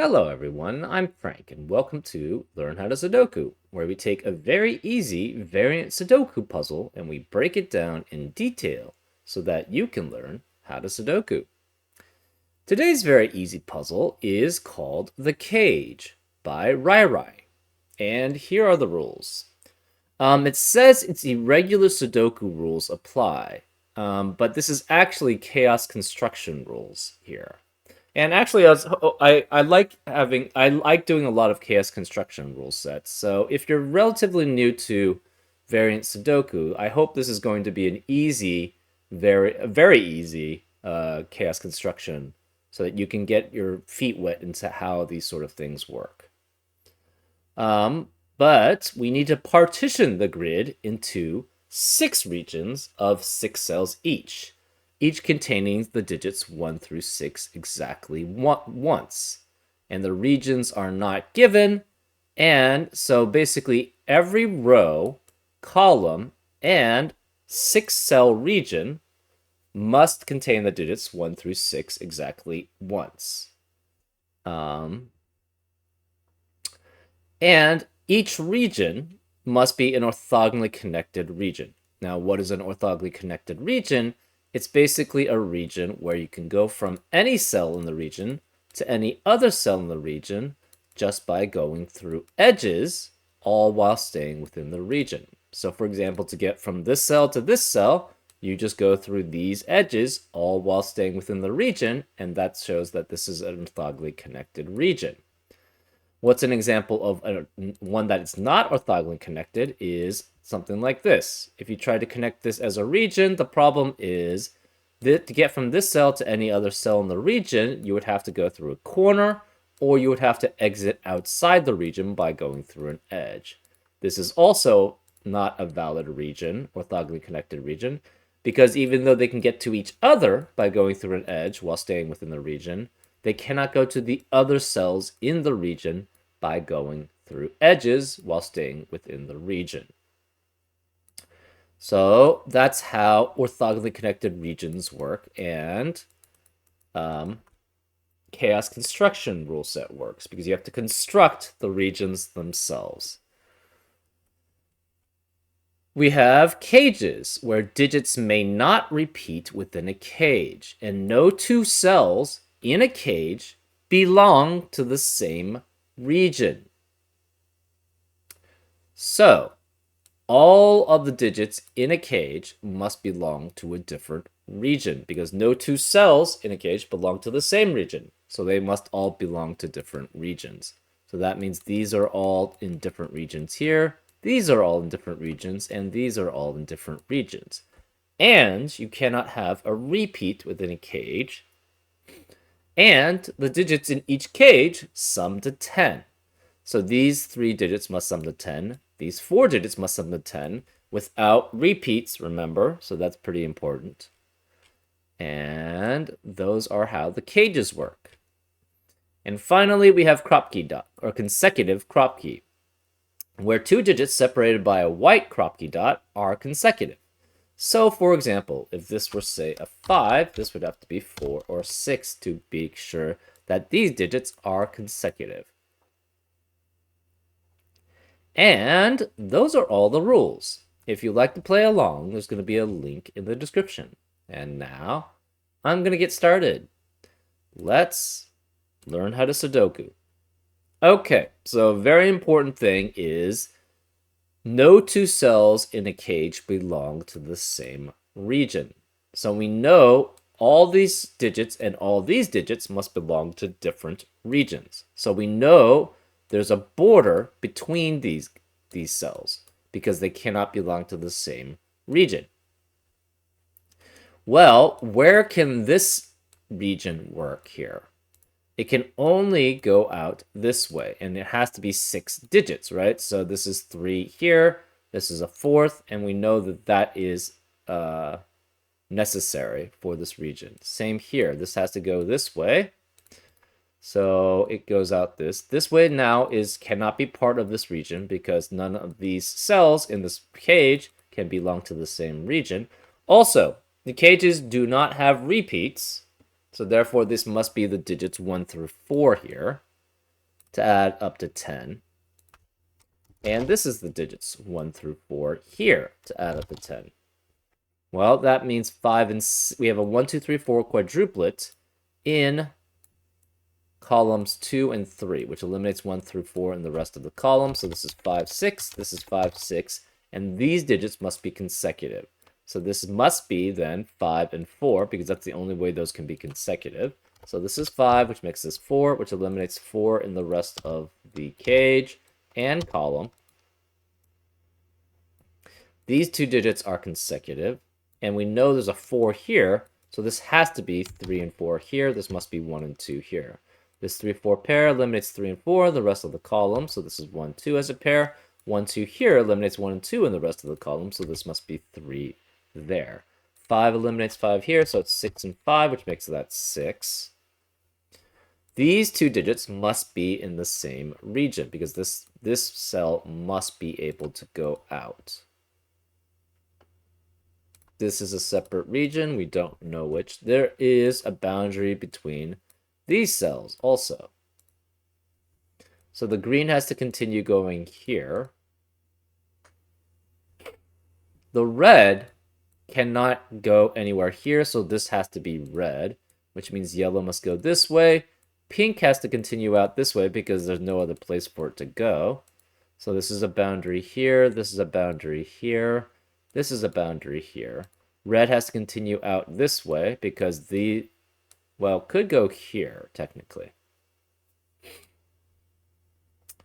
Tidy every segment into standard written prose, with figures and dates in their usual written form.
Hello everyone, I'm Frank and welcome to Learn How to Sudoku, where we take a very easy variant Sudoku puzzle and we break it down in detail so that you can learn how to Sudoku. Today's very easy puzzle is called The Cage by Rai Rai, and here are the rules. It says it's irregular Sudoku rules apply, but this is actually chaos construction rules here. And actually, I like doing a lot of chaos construction rule sets. So if you're relatively new to variant Sudoku, I hope this is going to be an easy, very easy chaos construction, so that you can get your feet wet into how these sort of things work. But we need to partition the grid into 6 regions of 6 cells each containing the digits 1 through 6 exactly once. And the regions are not given, and so basically every row, column, and 6-cell region must contain the digits 1 through 6 exactly once. And each region must be an orthogonally connected region. Now, what is an orthogonally connected region? It's basically a region where you can go from any cell in the region to any other cell in the region just by going through edges, all while staying within the region. So for example, to get from this cell to this cell, you just go through these edges, all while staying within the region, and that shows that this is an orthogonally connected region. What's an example of one that is not orthogonally connected is something like this. If you try to connect this as a region, the problem is that to get from this cell to any other cell in the region, you would have to go through a corner, or you would have to exit outside the region by going through an edge. This is also not a valid region, orthogonally connected region, because even though they can get to each other by going through an edge while staying within the region, they cannot go to the other cells in the region by going through edges while staying within the region. So that's how orthogonally connected regions work, and chaos construction rule set works, because you have to construct the regions themselves. We have cages, where digits may not repeat within a cage, and no 2 cells in a cage belong to the same region. So, all of the digits in a cage must belong to a different region, because no 2 cells in a cage belong to the same region. So they must all belong to different regions. So that means these are all in different regions here, these are all in different regions, and these are all in different regions. And you cannot have a repeat within a cage. And the digits in each cage sum to 10. So these 3 digits must sum to 10. These 4 digits must sum to 10 without repeats, remember, so that's pretty important. And those are how the cages work. And finally, we have crop key dot, or consecutive crop key, where 2 digits separated by a white crop key dot are consecutive. So, for example, if this were, say, a 5, this would have to be 4 or 6 to be sure that these digits are consecutive. And those are all the rules. If you'd like to play along, there's going to be a link in the description. And now, I'm going to get started. Let's learn how to Sudoku. Okay, so a very important thing is no 2 cells in a cage belong to the same region. So we know all these digits and all these digits must belong to different regions. So we know there's a border between these cells because they cannot belong to the same region. Well, where can this region work here? It can only go out this way, and it has to be 6 digits, right? So this is 3 here, this is a 4th, and we know that that is necessary for this region. Same here, this has to go this way. So it goes out this way now cannot be part of this region because none of these cells in this cage can belong to the same region. Also, the cages do not have repeats, so therefore this must be the digits 1 through 4 here. to add up to 10. And this is the digits 1 through 4 here to add up to 10. Well, that means 5 and we have a 1, 2, 3, 4 quadruplet in columns 2 and 3, which eliminates 1 through 4 in the rest of the column. So this is 5, 6, this is 5, 6, and these digits must be consecutive. So this must be then 5 and 4, because that's the only way those can be consecutive. So this is 5, which makes this 4, which eliminates 4 in the rest of the cage and column. These two digits are consecutive, and we know there's a 4 here, so this has to be 3 and 4 here. This must be 1 and 2 here. This 3, 4 pair eliminates 3 and 4 in the rest of the column, so this is 1, 2 as a pair. 1, 2 here eliminates 1 and 2 in the rest of the column, so this must be 3 there. 5 eliminates 5 here, so it's 6 and 5, which makes that 6. These two digits must be in the same region, because this cell must be able to go out. This is a separate region. We don't know which. There is a boundary between these cells also. So the green has to continue going here. The red cannot go anywhere here, so this has to be red, which means yellow must go this way. Pink has to continue out this way because there's no other place for it to go. So this is a boundary here, this is a boundary here, this is a boundary here. Red has to continue out this way because could go here, technically.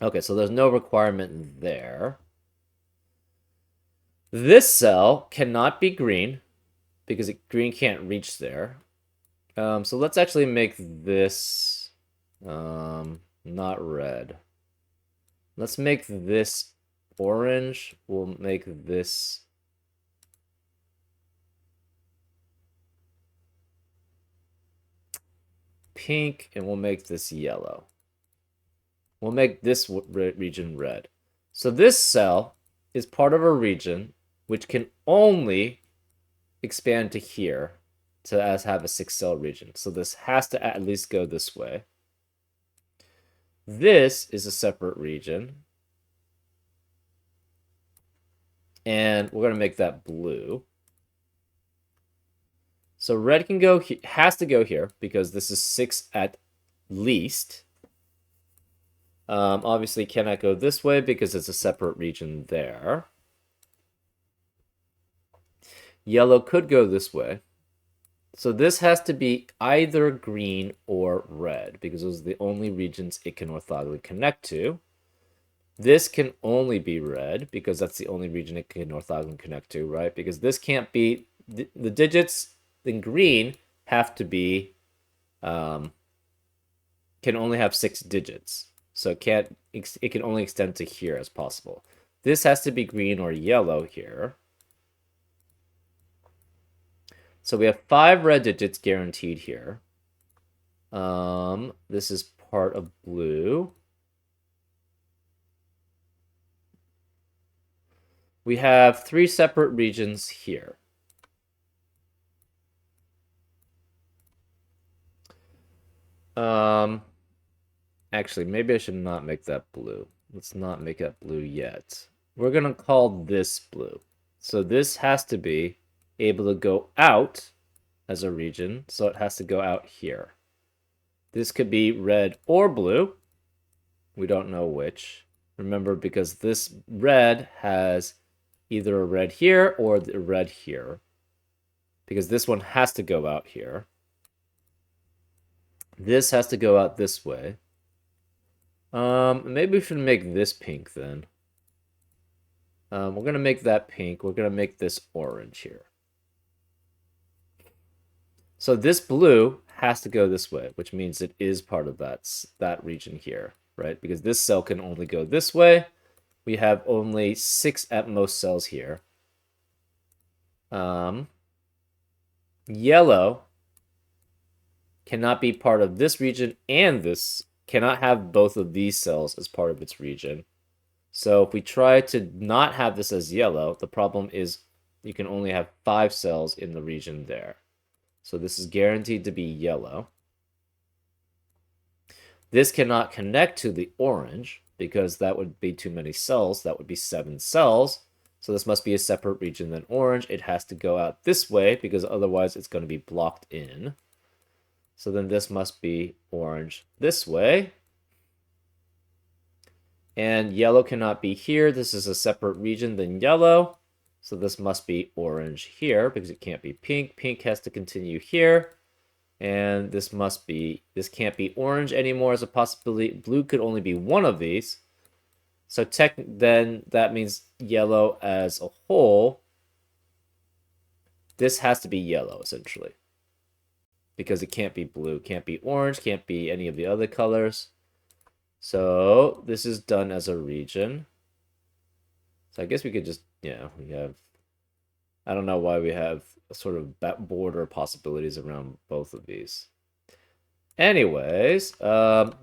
Okay, so there's no requirement there. This cell cannot be green because green can't reach there. So let's actually make this not red. Let's make this orange. We'll make this pink, and we'll make this yellow. We'll make this region red. So this cell is part of a region which can only expand to here to have a 6-cell region. So this has to at least go this way. This is a separate region. And we're going to make that blue. So red has to go here because this is 6 at least. Obviously cannot go this way because it's a separate region there. Yellow could go this way. So this has to be either green or red because those are the only regions it can orthogonally connect to. This can only be red because that's the only region it can orthogonally connect to, right? Because this can't be, the digits in green have to be, can only have 6 digits. So it can only extend to here as possible. This has to be green or yellow here. So we have 5 red digits guaranteed here. This is part of blue. We have 3 separate regions here. Actually, maybe I should not make that blue. Let's not make that blue yet. We're going to call this blue. So this has to be able to go out as a region, so it has to go out here. This could be red or blue. We don't know which. Remember, because this red has either a red here or a red here. Because this one has to go out here. This has to go out this way. Maybe we should make this pink then. We're going to make that pink. We're going to make this orange here. So this blue has to go this way, which means it is part of that region here, right? Because this cell can only go this way. We have only 6 at most cells here. Yellow cannot be part of this region, and this cannot have both of these cells as part of its region. So if we try to not have this as yellow, the problem is you can only have 5 cells in the region there. So this is guaranteed to be yellow. This cannot connect to the orange because that would be too many cells. That would be 7 cells. So this must be a separate region than orange. It has to go out this way because otherwise it's going to be blocked in. So then this must be orange this way. And yellow cannot be here. This is a separate region than yellow. So this must be orange here because it can't be pink. Pink has to continue here. And this can't be orange anymore as a possibility. Blue could only be one of these. So then that means yellow as a whole. This has to be yellow, essentially. Because it can't be blue, can't be orange, can't be any of the other colors. So this is done as a region. So I guess we could just, we have, I don't know why we have sort of border possibilities around both of these. Anyways,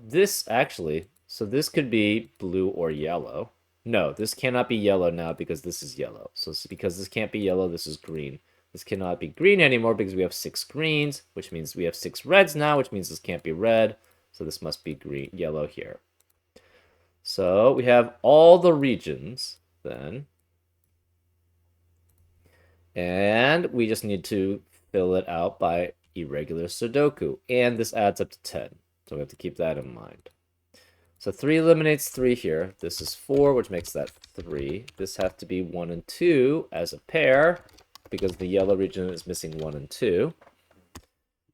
this actually, so this could be blue or yellow. No, this cannot be yellow now because this is yellow. So because this can't be yellow, this is green. This cannot be green anymore because we have 6 greens, which means we have 6 reds now, which means this can't be red. So this must be green, yellow here. So we have all the regions then. And we just need to fill it out by irregular Sudoku. And this adds up to 10. So we have to keep that in mind. So 3 eliminates 3 here. This is 4, which makes that 3. This has to be 1 and 2 as a pair because the yellow region is missing 1 and 2.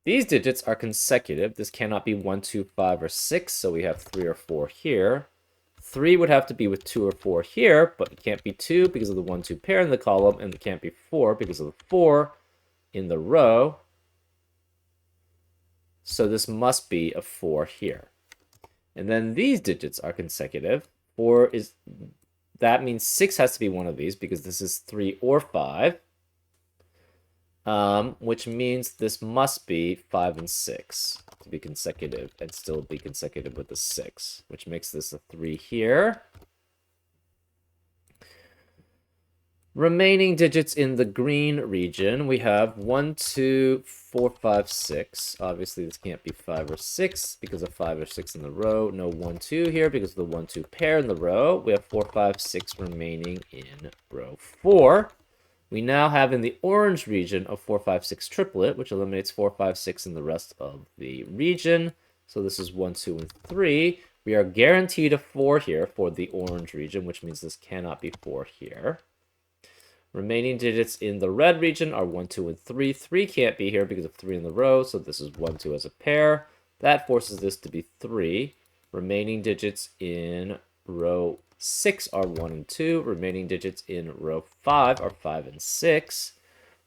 These digits are consecutive. This cannot be 1, 2, 5, or 6, so we have 3 or 4 here. 3 would have to be with 2 or 4 here, but it can't be 2 because of the 1, 2 pair in the column, and it can't be 4 because of the 4 in the row. So this must be a 4 here. And then these digits are consecutive. That means 6 has to be one of these because this is 3 or 5. Which means this must be 5 and 6 to be consecutive and still be consecutive with the 6, which makes this a 3 here. Remaining digits in the green region, we have 1, 2, 4, 5, 6. Obviously, this can't be 5 or 6 because of 5 or 6 in the row. No 1, 2 here because of the 1, 2 pair in the row. We have 4, 5, 6 remaining in row 4. We now have in the orange region a 4, 5, 6 triplet, which eliminates 4, 5, 6 in the rest of the region. So this is 1, 2, and 3. We are guaranteed a 4 here for the orange region, which means this cannot be 4 here. Remaining digits in the red region are 1, 2, and 3. 3 can't be here because of 3 in the row, so this is 1, 2 as a pair. That forces this to be 3. Remaining digits in row 6 are 1 and 2. Remaining digits in row 5 are 5 and 6.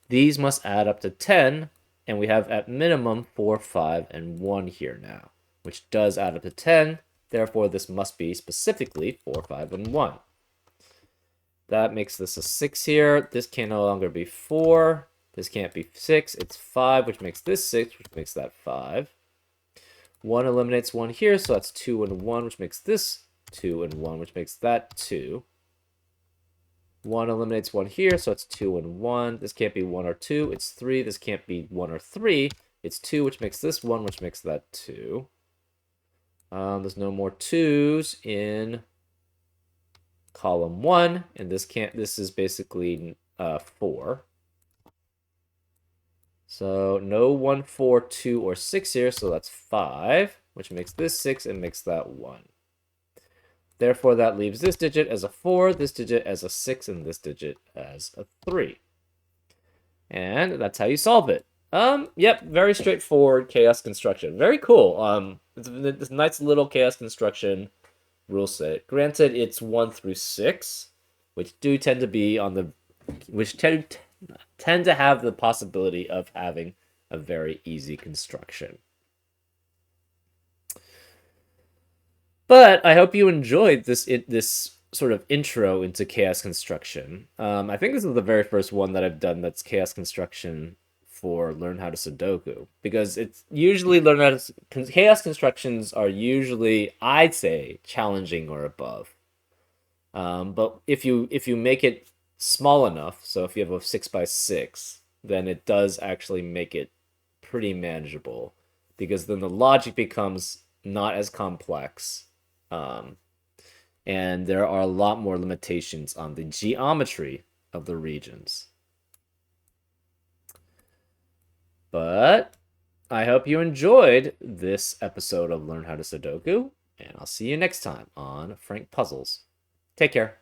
These must add up to 10, and we have at minimum 4, 5, and 1 here now, which does add up to 10. Therefore, this must be specifically 4, 5, and 1. That makes this a 6 here. This can no longer be 4. This can't be 6. It's 5, which makes this 6, which makes that 5. 1 eliminates 1 here, so that's 2 and 1, which makes this 2 and 1, which makes that 2. 1 eliminates 1 here, so it's 2 and 1. This can't be 1 or 2. It's 3. This can't be 1 or 3. It's 2, which makes this 1, which makes that 2. There's no more 2s in column 1, and this is basically 4. So no 1, 4, 2, or 6 here, so that's 5, which makes this 6 and makes that 1. Therefore, that leaves this digit as a 4, this digit as a 6, and this digit as a 3. And that's how you solve it. Yep, very straightforward chaos construction. Very cool. It's a nice little chaos construction rule set. Granted, it's 1 through 6, which do tend to be on the, which tend to have the possibility of having a very easy construction. But I hope you enjoyed this sort of intro into chaos construction. I think this is the very first one that I've done that's chaos construction for Learn How to Sudoku, because it's usually chaos constructions are usually, I'd say, challenging or above. But if you make it small enough, so if you have a 6x6, then it does actually make it pretty manageable, because then the logic becomes not as complex. Um, and there are a lot more limitations on the geometry of the regions. But I hope you enjoyed this episode of Learn How to Sudoku, and I'll see you next time on Frank Puzzles. Take care.